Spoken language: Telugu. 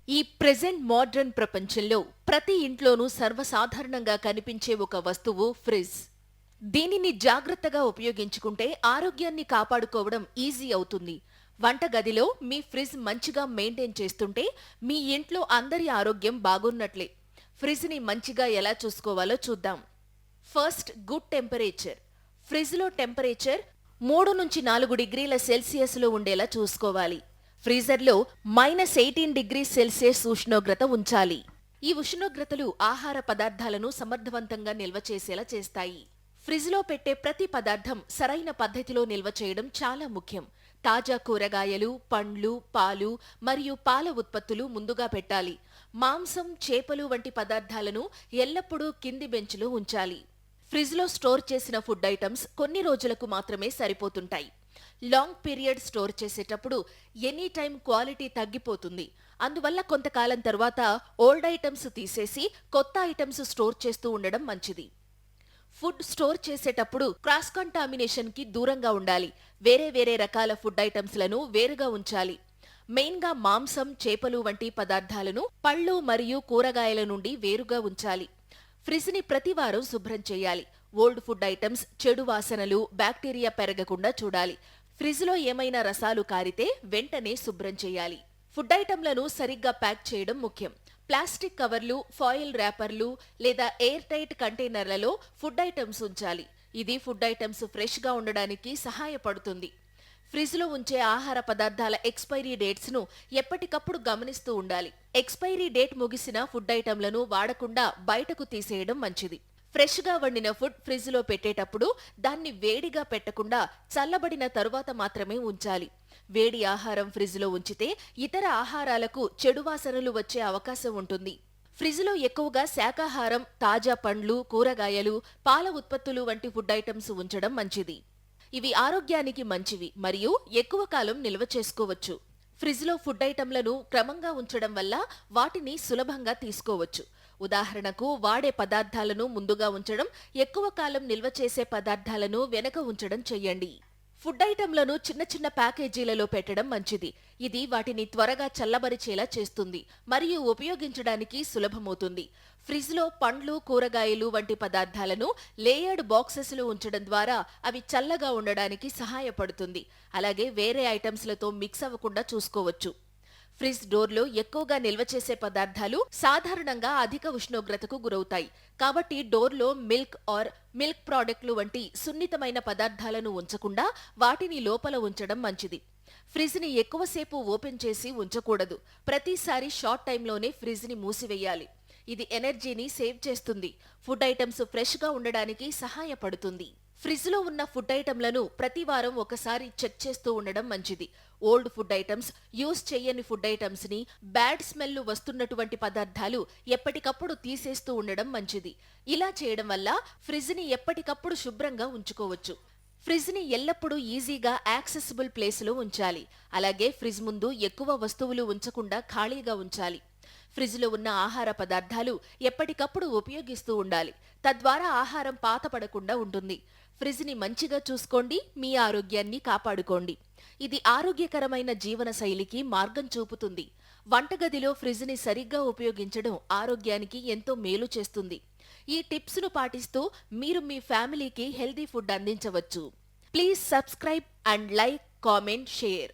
ఈ ప్రెజెంట్ మోడ్రన్ ప్రపంచంలో ప్రతి ఇంట్లోనూ సర్వసాధారణంగా కనిపించే ఒక వస్తువు ఫ్రిజ్. దీనిని జాగ్రత్తగా ఉపయోగించుకుంటే ఆరోగ్యాన్ని కాపాడుకోవడం ఈజీ అవుతుంది. వంటగదిలో మీ ఫ్రిజ్ మంచిగా మెయింటైన్ చేస్తుంటే మీ ఇంట్లో అందరి ఆరోగ్యం బాగున్నట్లే. ఫ్రిజ్ని మంచిగా ఎలా చూసుకోవాలో చూద్దాం. First, good temperature. ఫ్రిజ్లో టెంపరేచర్ 3 నుంచి 4 డిగ్రీల సెల్సియస్లో ఉండేలా చూసుకోవాలి. ఫ్రీజర్లో -18 డిగ్రీ సెల్సియస్ ఉష్ణోగ్రత ఉంచాలి. ఈ ఉష్ణోగ్రతలు ఆహార పదార్థాలను సమర్థవంతంగా నిల్వ చేసేలా చేస్తాయి. ఫ్రిజ్లో పెట్టే ప్రతి పదార్థం సరైన పద్ధతిలో నిల్వ చేయడం చాలా ముఖ్యం. తాజా కూరగాయలు, పండ్లు, పాలు మరియు పాల ఉత్పత్తులు ముందుగా పెట్టాలి. మాంసం, చేపలు వంటి పదార్థాలను ఎల్లప్పుడూ కింది బెంచ్లో ఉంచాలి. ఫ్రిజ్లో స్టోర్ చేసిన ఫుడ్ ఐటమ్స్ కొన్ని రోజులకు మాత్రమే సరిపోతుంటాయి. లాంగ్ పీరియడ్ స్టోర్ చేసేటప్పుడు ఎనీ టైం క్వాలిటీ తగ్గిపోతుంది. అందువల్ల కొంతకాలం తర్వాత ఓల్డ్ ఐటమ్స్ తీసేసి కొత్త ఐటమ్స్ స్టోర్ చేస్తూ ఉండడం మంచిది. ఫుడ్ స్టోర్ చేసేటప్పుడు క్రాస్ కంటామినేషన్ కి దూరంగా ఉండాలి. వేరే వేరే రకాల ఫుడ్ ఐటమ్స్ లను వేరుగా ఉంచాలి. మెయిన్ గా మాంసం, చేపలు వంటి పదార్థాలను పళ్ళు మరియు కూరగాయల నుండి వేరుగా ఉంచాలి. ఫ్రిజ్ ని ప్రతివారం శుభ్రం చేయాలి. ఓల్డ్ ఫుడ్ ఐటమ్స్, చెడు వాసనలు, బ్యాక్టీరియా పెరగకుండా చూడాలి. ఫ్రిజ్లో ఏమైనా రసాలు కారితే వెంటనే శుభ్రం చేయాలి. ఫుడ్ ఐటంలను సరిగ్గా ప్యాక్ చేయడం ముఖ్యం. ప్లాస్టిక్ కవర్లు, ఫాయిల్ ర్యాపర్లు లేదా ఎయిర్ టైట్ కంటైనర్లలో ఫుడ్ ఐటమ్స్ ఉంచాలి. ఇది ఫుడ్ ఐటమ్స్ ఫ్రెష్ గా ఉండడానికి సహాయపడుతుంది. ఫ్రిజ్లో ఉంచే ఆహార పదార్థాల ఎక్స్పైరీ డేట్స్ ను ఎప్పటికప్పుడు గమనిస్తూ ఉండాలి. ఎక్స్పైరీ డేట్ ముగిసిన ఫుడ్ ఐటంలను వాడకుండా బయటకు తీసేయడం మంచిది. ఫ్రెష్ గా వండిన ఫుడ్ ఫ్రిజ్ లో పెట్టేటప్పుడు దాన్ని వేడిగా పెట్టకుండా చల్లబడిన తరువాత మాత్రమే ఉంచాలి. వేడి ఆహారం ఫ్రిజ్ లో ఉంచితే ఇతర ఆహారాలకు చెడు వాసనలు వచ్చే అవకాశం ఉంటుంది. ఫ్రిజ్ లో ఎక్కువగా శాకాహారం, తాజా పండ్లు, కూరగాయలు, పాల ఉత్పత్తులు వంటి ఫుడ్ ఐటమ్స్ ఉంచడం మంచిది. ఇవి ఆరోగ్యానికి మంచివి మరియు ఎక్కువ కాలం నిల్వ చేసుకోవచ్చు. ఫ్రిజ్లో ఫుడ్ ఐటంలను క్రమంగా ఉంచడం వల్ల వాటిని సులభంగా తీసుకోవచ్చు. ఉదాహరణకు, వాడే పదార్థాలను ముందుగా ఉంచడం, ఎక్కువ కాలం నిల్వ చేసే పదార్థాలను వెనక ఉంచడం చెయ్యండి. ఫుడ్ ఐటంలను చిన్న చిన్న ప్యాకేజీలలో పెట్టడం మంచిది. ఇది వాటిని త్వరగా చల్లబరిచేలా చేస్తుంది మరియు ఉపయోగించడానికి సులభమవుతుంది. ఫ్రిజ్లో పండ్లు, కూరగాయలు వంటి పదార్థాలను లేయర్డ్ బాక్సెస్లో ఉంచడం ద్వారా అవి చల్లగా ఉండడానికి సహాయపడుతుంది. అలాగే వేరే ఐటమ్స్లతో మిక్స్ అవ్వకుండా చూసుకోవచ్చు. ఫ్రిజ్ డోర్లో ఎక్కువగా నిల్వ చేసే పదార్థాలు సాధారణంగా అధిక ఉష్ణోగ్రతకు గురవుతాయి. కాబట్టి డోర్లో మిల్క్ ప్రోడక్ట్లు వంటి సున్నితమైన పదార్థాలను ఉంచకుండా వాటిని లోపల ఉంచడం మంచిది. ఫ్రిజ్ ని ఎక్కువసేపు ఓపెన్ చేసి ఉంచకూడదు. ప్రతిసారి షార్ట్ టైంలోనే ఫ్రిజ్ ని మూసివేయాలి. ఇది ఎనర్జీని సేవ్ చేస్తుంది. ఫుడ్ ఐటమ్స్ ఫ్రెష్ గా ఉండడానికి సహాయపడుతుంది. ఫ్రిజ్ లో ఉన్న ఫుడ్ ఐటంలను ప్రతివారం ఒకసారి చెక్ చేస్తూ ఉండడం మంచిది. ఓల్డ్ ఫుడ్ ఐటమ్స్, యూజ్ చేయని ఫుడ్ ఐటమ్స్ ని, బ్యాడ్ స్మెల్ వస్తున్నటువంటి పదార్థాలు ఎప్పటికప్పుడు తీసేస్తూ ఉండడం మంచిది. ఇలా చేయడం వల్ల ఫ్రిజ్ ని ఎప్పటికప్పుడు శుభ్రంగా ఉంచుకోవచ్చు. ఫ్రిజ్ ని ఎల్లప్పుడూ ఈజీగా యాక్సెసిబుల్ ప్లేస్ లో ఉంచాలి. అలాగే ఫ్రిజ్ ముందు ఎక్కువ వస్తువులు ఉంచకుండా ఖాళీగా ఉంచాలి. ఫ్రిజ్ లో ఉన్న ఆహార పదార్థాలు ఎప్పటికప్పుడు ఉపయోగిస్తూ ఉండాలి. తద్వారా ఆహారం పాతపడకుండా ఉంటుంది. ఫ్రిజ్ ని మంచిగా చూసుకోండి, మీ ఆరోగ్యాన్ని కాపాడుకోండి. ఇది ఆరోగ్యకరమైన జీవన శైలికి మార్గం చూపుతుంది. వంటగదిలో ఫ్రిజ్ ని సరిగ్గా ఉపయోగించడం ఆరోగ్యానికి ఎంతో మేలు చేస్తుంది. ఈ టిప్స్ ను పాటిస్తూ మీరు మీ ఫ్యామిలీకి హెల్దీ ఫుడ్ అందించవచ్చు. Please subscribe and like, comment, share.